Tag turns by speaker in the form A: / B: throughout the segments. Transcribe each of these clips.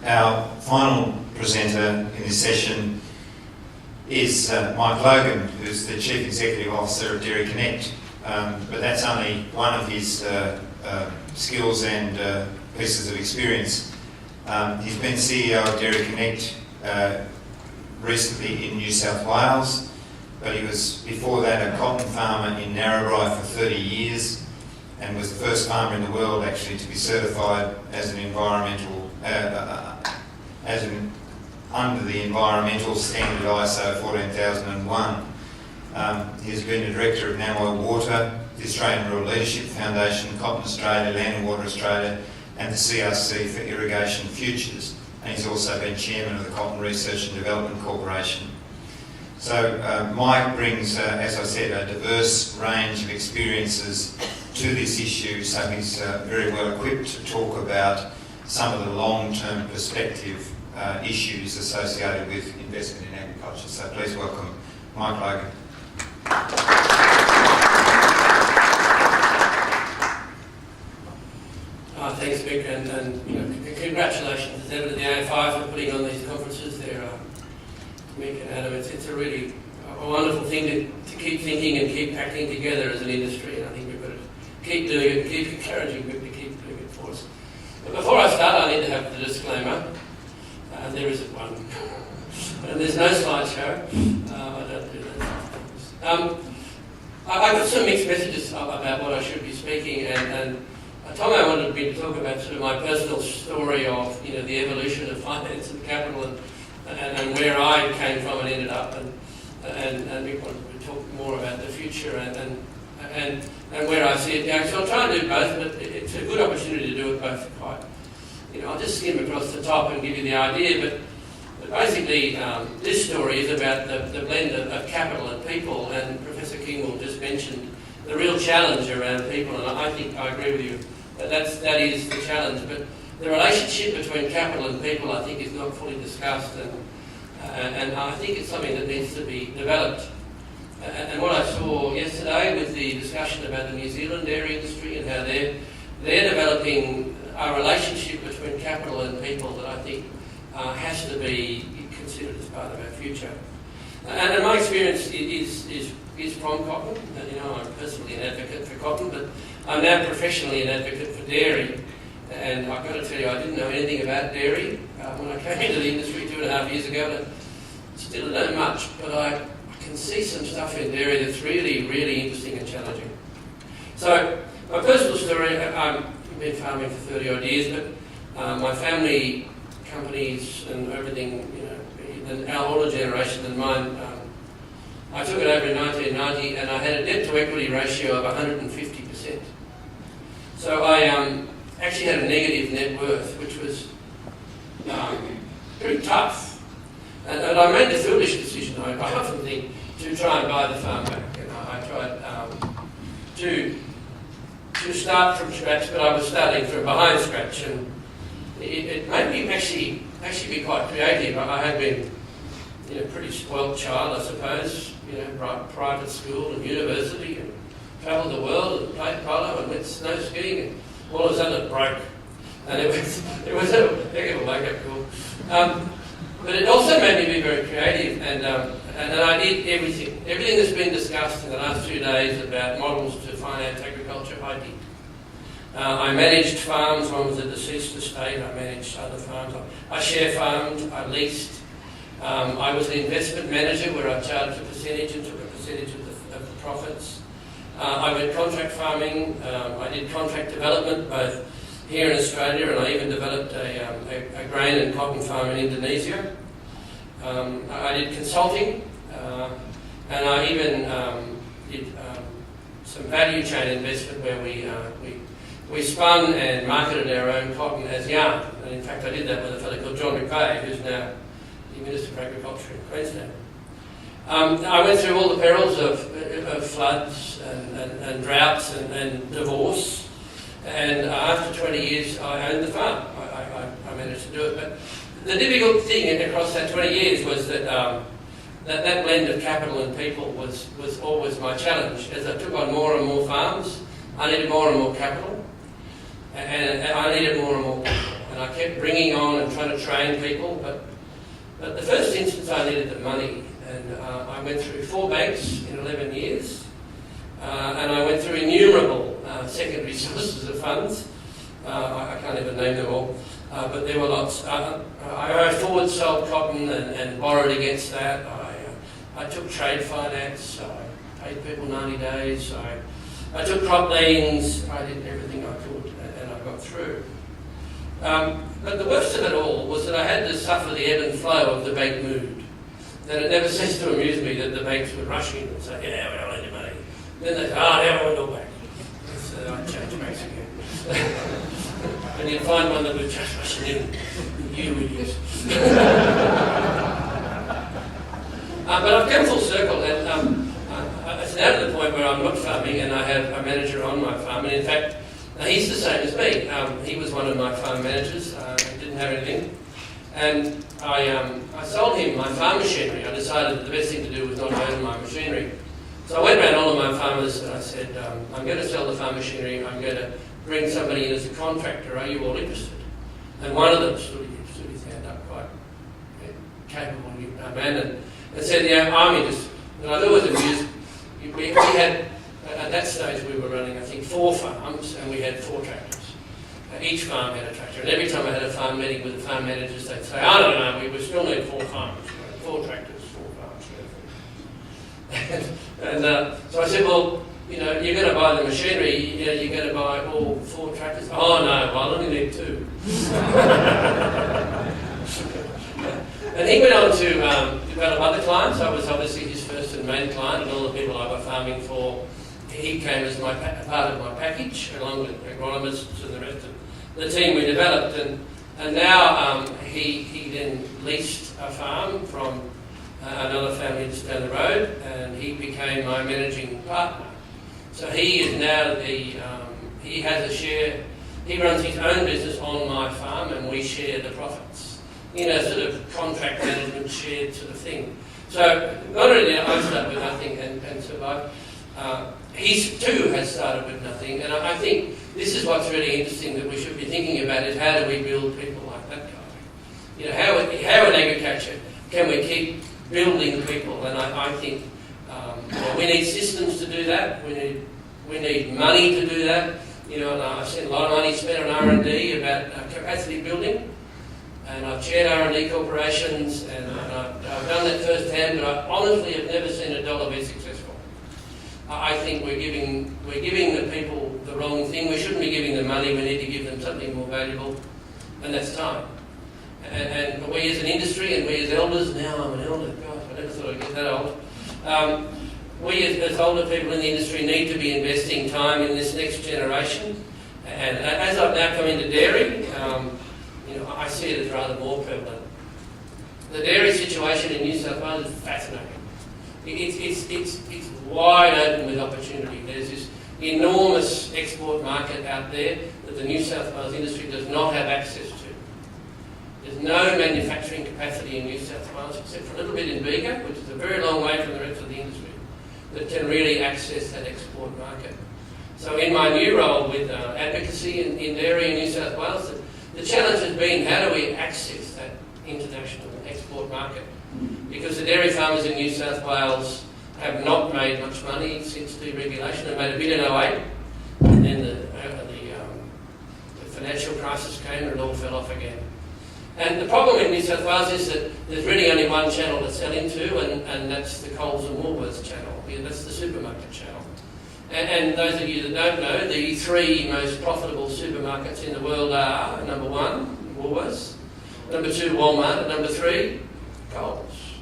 A: Our final presenter in this session is Mike Logan, who's the Chief Executive Officer of Dairy Connect. But that's only one of his skills and pieces of experience. He's been CEO of Dairy Connect recently in New South Wales, but he was before that a cotton farmer in Narrabri for 30 years and was the first farmer in the world actually to be certified as an environmental, under the environmental standard ISO 14001. He has been the director of Namoi Water, the Australian Rural Leadership Foundation, Cotton Australia, Land and Water Australia, and the CRC for Irrigation Futures. And he's also been chairman of the Cotton Research and Development Corporation. So Mike brings, as I said, a diverse range of experiences to this issue, so he's very well equipped to talk about some of the long-term perspective issues associated with investment in agriculture. So please welcome Mike Logan.
B: Thanks, Mick, and congratulations as ever to the AFI for putting on these conferences there, Mick and Adam. It's a really wonderful thing to keep thinking and keep acting together as an industry, and I think we've got to keep doing it and keep encouraging people to keep doing it for us. But before I start, I need to have the disclaimer. There isn't one. And there's no slideshow. I don't do that. I got some mixed messages about what I should be speaking, and Tommy wanted me to talk about sort of my personal story of the evolution of finance and capital and where I came from and ended up, and we wanted to talk more about the future and where I see it going. So I'll try and do both, but it's a good opportunity to do it both quite. I'll just skim across the top and give you the idea, but basically this story is about the blend of capital and people, and Professor Kingwell just mentioned the real challenge around people, and I think I agree with you that is the challenge, but the relationship between capital and people I think is not fully discussed, and I think it's something that needs to be developed. And what I saw yesterday with the discussion about the New Zealand dairy industry and how they're developing a relationship between capital and people that I think has to be considered as part of our future. And my experience is from cotton. I'm personally an advocate for cotton, but I'm now professionally an advocate for dairy. And I've got to tell you, I didn't know anything about dairy when I came into the industry 2.5 years ago. And still don't know much, but I can see some stuff in dairy that's really, really interesting and challenging. So my personal story, I've been farming for 30 odd years, but my family companies and everything, our older generation than mine, I took it over in 1990 and I had a debt to equity ratio of 150%. So I actually had a negative net worth, which was pretty tough. And I made the foolish decision, I often think, to try and buy the farm back. I tried to start from scratch, but I was starting from behind scratch, and it made me actually be quite creative. I had been a pretty spoilt child, I suppose, private school and university, and travelled the world and played polo and went snow skiing, and all of a sudden it broke. And it was a heck of a wake-up call. But it also made me be very creative, and I did everything that's been discussed in the last 2 days about models to finance agriculture, I did. I managed farms. One was a deceased estate. I managed other farms. I share farmed. I leased. I was an investment manager where I charged a percentage and took a percentage of the profits. I went contract farming. I did contract development both here in Australia, and I even developed a grain and cotton farm in Indonesia. I did consulting, and I even did some value chain investment where we spun and marketed our own cotton as yarn. And in fact, I did that with a fellow called John McVeigh, who's now the Minister for Agriculture in Queensland. I went through all the perils of floods and droughts and divorce. And after 20 years, I owned the farm. I managed to do it. But the difficult thing across that 20 years was that that blend of capital and people was always my challenge. As I took on more and more farms, I needed more and more capital, and I needed more and more people. and I kept bringing on and trying to train people, but the first instance I needed the money, and I went through 4 banks in 11 years, and I went through innumerable secondary sources of funds. I can't even name them all, but there were lots. I forward sold cotton and borrowed against that. I took trade finance, I paid people 90 days, I took crop liens, I did everything I could, and I got through. But the worst of it all was that I had to suffer the ebb and flow of the bank mood. That it never ceased to amuse me that the banks would rush in and say, yeah, we don't lend you money. Then they'd say, now we want to go back. So I'd change banks again. And you'd find one that was just rushing in. You idiot. But I've come full circle, and it's now to the point where I'm not farming and I have a manager on my farm. And in fact, he's the same as me. He was one of my farm managers. He didn't have anything. And I sold him my farm machinery. I decided that the best thing to do was not own my machinery. So I went around all of my farmers and I said, I'm going to sell the farm machinery. I'm going to bring somebody in as a contractor. Are you all interested? And one of them stood his hand up, quite capable man, and said, yeah, I'm interested. And I was always amused. We had, at that stage we were running, I think, 4 farms and we had 4 tractors. Each farm had a tractor, and every time I had a farm meeting with the farm managers, they'd say, I don't know, we still need 4 farms, 4 tractors, 4 farms. And so I said, well, you know, you're going to buy the machinery, you know, you're going to buy all 4 tractors. Oh no, I only need 2. And he went on to develop other clients. I was obviously his first and main client, and all the people I was farming for, he came as part of my package, along with agronomists and the rest of the team we developed. And now he then leased a farm from another family just down the road, and he became my managing partner. So he is now he has a share, he runs his own business on my farm, and we share the profits in a sort of contract management shared sort of thing. So not only I start with nothing and survive, he too has started with nothing, and I think this is what's really interesting that we should be thinking about is how do we build people like that guy? You know, how in agriculture can we keep building people? And I think we need systems to do that. We need money to do that. You know, and I've seen a lot of money spent on R&D about capacity building. And I've chaired R&D corporations, and I've done that firsthand, but I honestly have never seen a dollar be successful. I think we're giving the people the wrong thing. We shouldn't be giving them money. We need to give them something more valuable, and that's time. And we as an industry, and we as elders, now I'm an elder, gosh, I never thought I'd get that old. We as older people in the industry need to be investing time in this next generation. And as I've now come into dairy, you know, I see it as rather more prevalent. The dairy situation in New South Wales is fascinating. It's wide open with opportunity. There's this enormous export market out there that the New South Wales industry does not have access to. There's no manufacturing capacity in New South Wales except for a little bit in Bega, which is a very long way from the rest of the industry, that can really access that export market. So in my new role with advocacy in dairy in New South Wales, the challenge has been how do we access that international export market? Because the dairy farmers in New South Wales have not made much money since deregulation. They made a bit in 08, and then the financial crisis came and it all fell off again. And the problem in New South Wales is that there's really only one channel to sell into, and that's the Coles and Woolworths channel. That's the supermarket channel. And those of you that don't know, the 3 most profitable supermarkets in the world are, number 1, Woolworths, number 2, Walmart, and number 3, Coles.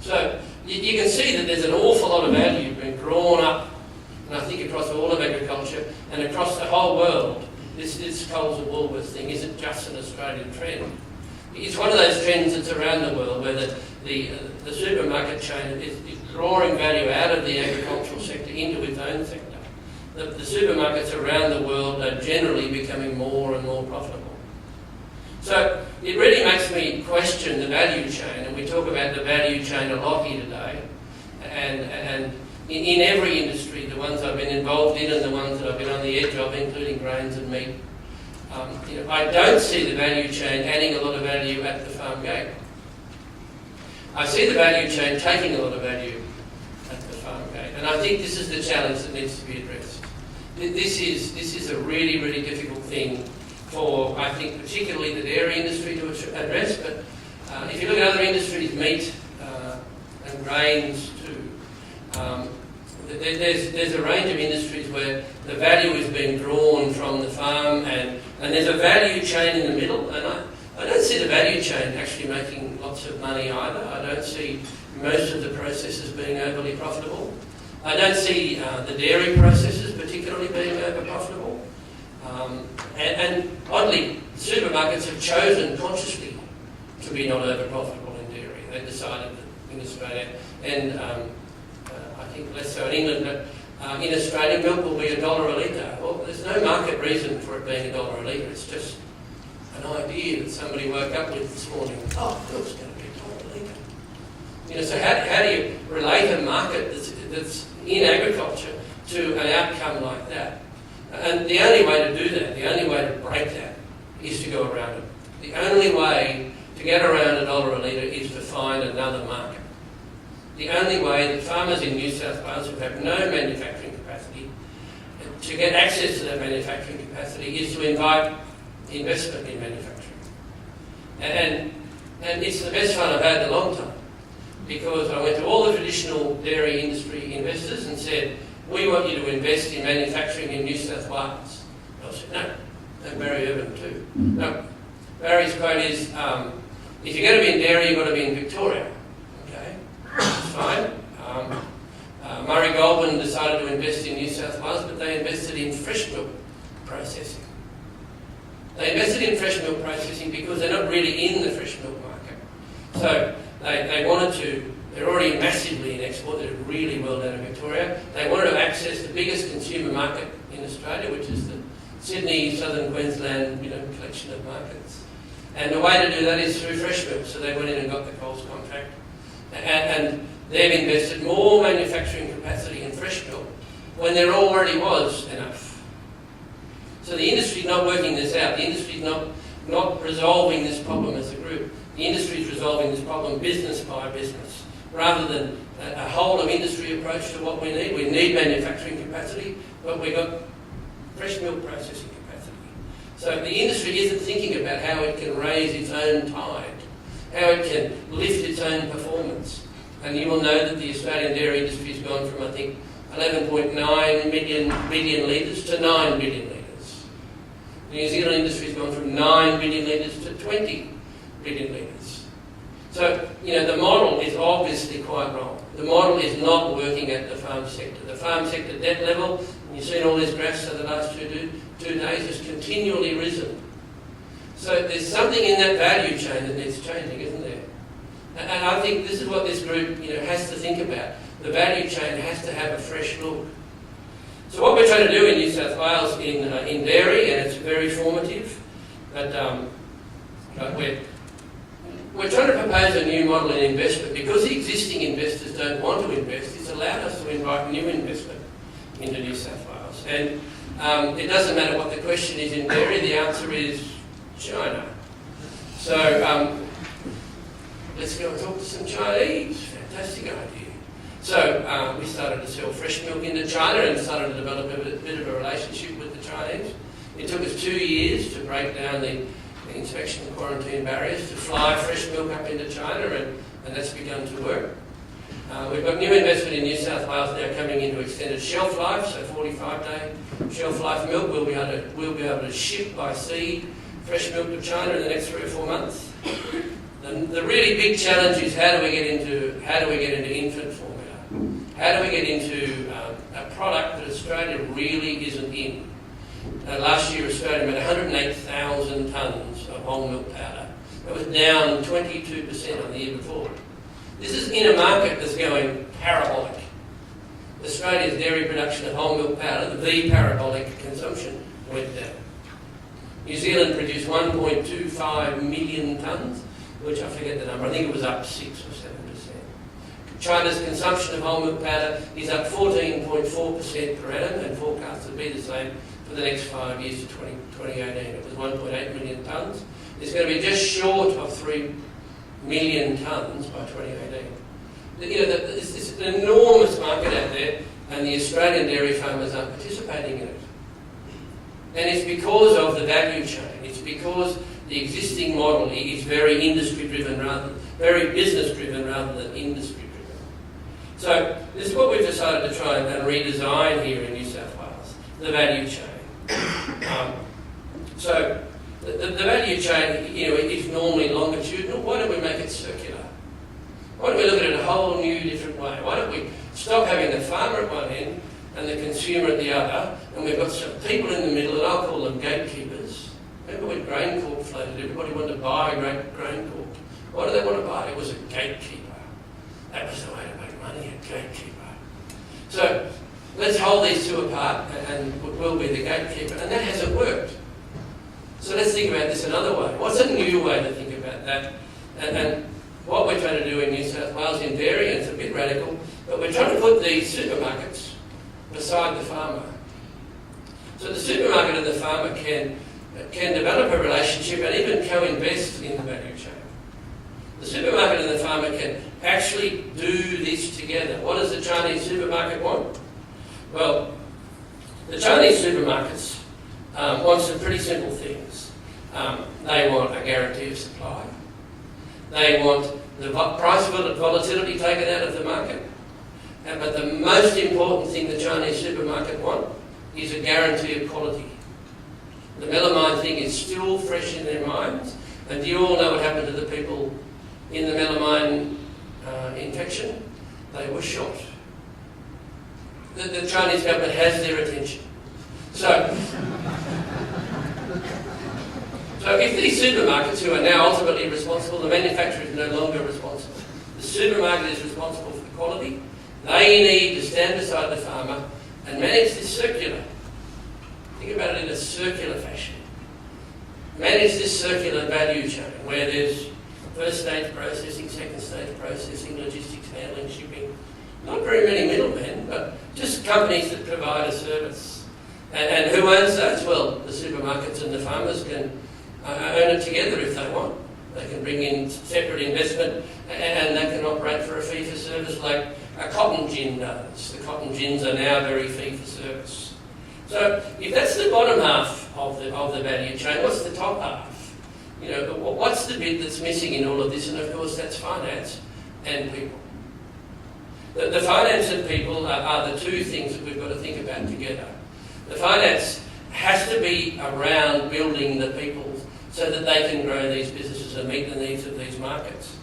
B: So you can see that there's an awful lot of value being drawn up, and I think across all of agriculture and across the whole world. This Coles and Woolworths thing isn't just an Australian trend. It's one of those trends that's around the world where the supermarket chain is drawing value out of the agricultural sector into its own sector. The supermarkets around the world are generally becoming more and more profitable. So it really makes me question the value chain, and we talk about the value chain a lot here today. And in every industry, the ones I've been involved in and the ones that I've been on the edge of, including grains and meat, I don't see the value chain adding a lot of value at the farm gate. I see the value chain taking a lot of value at the farm gate, and I think this is the challenge that needs to be addressed. This is a really, really difficult thing for, I think, particularly the dairy industry to address, but if you look at other industries, meat and grains too, there's a range of industries where the value is being drawn from the farm, and there's a value chain in the middle, and I don't see the value chain actually making lots of money either. I don't see most of the processes being overly profitable. I don't see the dairy processes particularly being over profitable. And oddly, supermarkets have chosen consciously to be not over profitable in dairy. They decided that in Australia, and I think less so in England, but in Australia milk will be $1 a litre. Well, there's no market reason for it being $1 a litre. It's just an idea that somebody woke up with this morning. Oh, milk's going to be $1 a litre. So how do you relate a market that's in agriculture to an outcome like that? And the only way to do that, the only way to break that, is to go around it. The only way to get around $1 a litre is to find another market. The only way that farmers in New South Wales who have no manufacturing capacity, to get access to that manufacturing capacity, is to invite investment in manufacturing. And it's the best fun I've had in a long time, because I went to all the traditional dairy industry investors and said, we want you to invest in manufacturing in New South Wales. I said, no, and Barry Urban too. No. Barry's quote is, if you're going to be in dairy, you've got to be in Victoria. Okay, that's fine. Murray Goulburn decided to invest in New South Wales, but they invested in fresh milk processing. They invested in fresh milk processing because they're not really in the fresh milk market. So they wanted to, they're already massively in export, they're really well down in Victoria. They wanted to access the biggest consumer market in Australia, which is the Sydney, Southern Queensland, collection of markets. And the way to do that is through fresh milk. So they went in and got the Coles contract. And they've invested more manufacturing capacity in fresh milk when there already was enough. So the industry's not working this out. The industry's not resolving this problem as a group. The industry's resolving this problem business by business, rather than a whole of industry approach to what we need. We need manufacturing capacity, but we've got fresh milk processing capacity. So the industry isn't thinking about how it can raise its own tide, how it can lift its own performance. And you will know that the Australian dairy industry has gone from, I think, 11.9 billion litres to 9 billion litres. The New Zealand industry has gone from 9 billion litres to 20 billion litres. So, the model is obviously quite wrong. The model is not working at the farm sector. The farm sector debt level, and you've seen all these graphs over the last two days, has continually risen. So there's something in that value chain that needs changing, isn't there? And I think this is what this group has to think about. The value chain has to have a fresh look. So what we're trying to do in New South Wales in dairy, and it's very formative, but we're trying to propose a new model in investment. Because the existing investors don't want to invest, it's allowed us to invite new investment into New South Wales. And it doesn't matter what the question is in dairy, the answer is China. So let's go and talk to some Chinese. Fantastic idea. So we started to sell fresh milk into China and started to develop a bit of a relationship with the Chinese. It took us 2 years to break down the inspection and quarantine barriers, to fly fresh milk up into China, and that's begun to work. We've got new investment in New South Wales now coming into extended shelf life, so 45-day shelf life milk. We'll be able to ship by sea fresh milk to China in the next 3 or 4 months. The really big challenge is how do we get into infant formula? How do we get into a product that Australia really isn't in? Last year, Australia made 108,000 tonnes of whole milk powder. That was down 22% on the year before. This is in a market that's going parabolic. Australia's dairy production of whole milk powder, the parabolic consumption, went down. New Zealand produced 1.25 million tonnes, which I forget the number, I think it was up 6 or 7%. China's consumption of whole milk powder is up 14.4% per annum and forecast to be the same for the next 5 years to 2018. It was 1.8 million tonnes. It's going to be just short of 3 million tonnes by 2018. It's an enormous market out there, and the Australian dairy farmers aren't participating in it. And it's because of the value chain. It's because the existing model is very very business-driven rather than industry-driven. So this is what we've decided to try and redesign here in New South Wales, the value chain. So the value chain, is normally longitudinal. Why don't we make it circular? Why don't we look at it a whole new, different way? Why don't we stop having the farmer at one end and the consumer at the other, and we've got some people in the middle, and I'll call them gatekeepers. Remember when Grain Corp floated, everybody wanted to buy Grain Corp. Why do they want to buy it? It was a gatekeeper. That was the way to make money, a gatekeeper. So let's hold these two apart, and we'll be the gatekeeper. And that hasn't worked. So let's think about this another way. What's a new way to think about that? And what we're trying to do in New South Wales in dairy, and it's a bit radical, but we're trying to put these supermarkets beside the farmer. So the supermarket and the farmer can develop a relationship and even co-invest in the value chain. The supermarket and the farmer can actually do this together. What does the Chinese supermarket want? Well, the Chinese supermarkets want some pretty simple things. They want a guarantee of supply. They want the price volatility taken out of the market. But the most important thing the Chinese supermarket want is a guarantee of quality. The melamine thing is still fresh in their minds. And do you all know what happened to the people in the melamine infection? They were shot. The Chinese government has their attention. So if these supermarkets, who are now ultimately responsible, the manufacturer is no longer responsible. The supermarket is responsible for the quality. They need to stand beside the farmer and manage this circular. Think about it in a circular fashion. Manage this circular value chain where there's first stage processing, second stage processing, logistics, handling, shipping. Not very many middlemen, but just companies that provide a service. And who owns those? Well, the supermarkets and the farmers can own it together if they want. They can bring in separate investment and they can operate for a fee for service like a cotton gin does. The cotton gins are now very fee for service. So if that's the bottom half of the value chain, what's the top half? What's the bit that's missing in all of this? And of course that's finance and people. The finance and people are the two things that we've got to think about together. The finance has to be around building the people so that they can grow these businesses and meet the needs of these markets.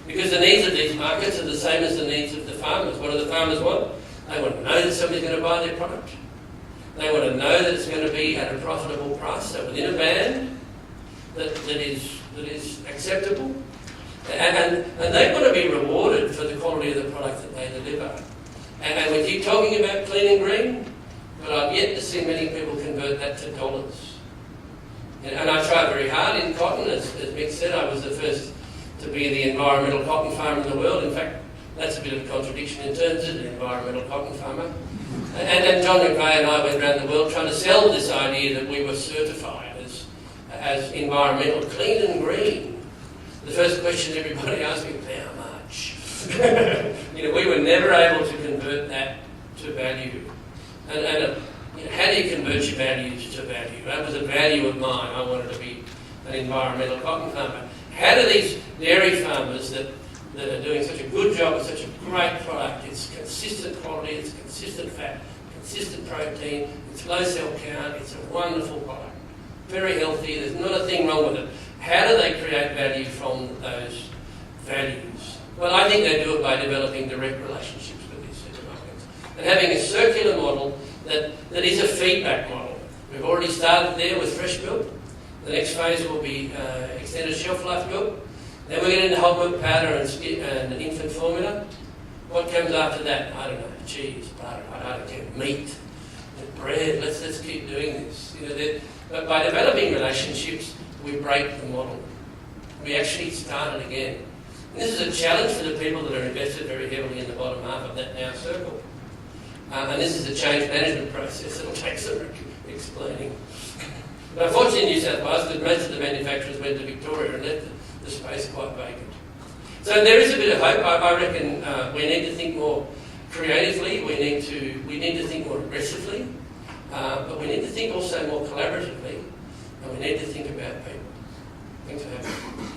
B: Because the needs of these markets are the same as the needs of the farmers. What do the farmers want? They want to know that somebody's going to buy their product. They want to know that it's going to be at a profitable price, so within a band that is acceptable. And they want to be rewarded for the quality of the product that they deliver. And we keep talking about clean and green, but I've yet to see many people convert that to dollars. And I tried very hard in cotton. As Mick said, I was the first to be the environmental cotton farmer in the world. In fact, that's a bit of a contradiction in terms of an environmental cotton farmer. And John McRae and I went around the world trying to sell this idea that we were certified as environmental, clean and green. The first question everybody asked me, how much? We were never able to convert that to value. And how do you convert your values to value? That was a value of mine. I wanted to be an environmental cotton farmer. How do these dairy farmers that are doing such a good job with such a great product, it's consistent quality, it's consistent fat, consistent protein, it's low cell count, it's a wonderful product, very healthy, there's not a thing wrong with it. How do they create value from those values? Well, I think they do it by developing direct relationships with these supermarkets and having a circular model that is a feedback model. We've already started there with fresh milk. The next phase will be extended shelf life milk. Then we're getting into whole milk powder and infant formula. What comes after that? I don't know. Cheese, butter, I don't care. Meat, bread. Let's keep doing this. But by developing relationships, we break the model. We actually start it again. And this is a challenge for the people that are invested very heavily in the bottom half of that now circle. And this is a change management process. It'll take some explaining. But unfortunately in New South Wales, most of the manufacturers went to Victoria and left the space quite vacant. So there is a bit of hope. I reckon we need to think more creatively, we need to think more aggressively, but we need to think also more collaboratively, and we need to think about people. Thanks for having me.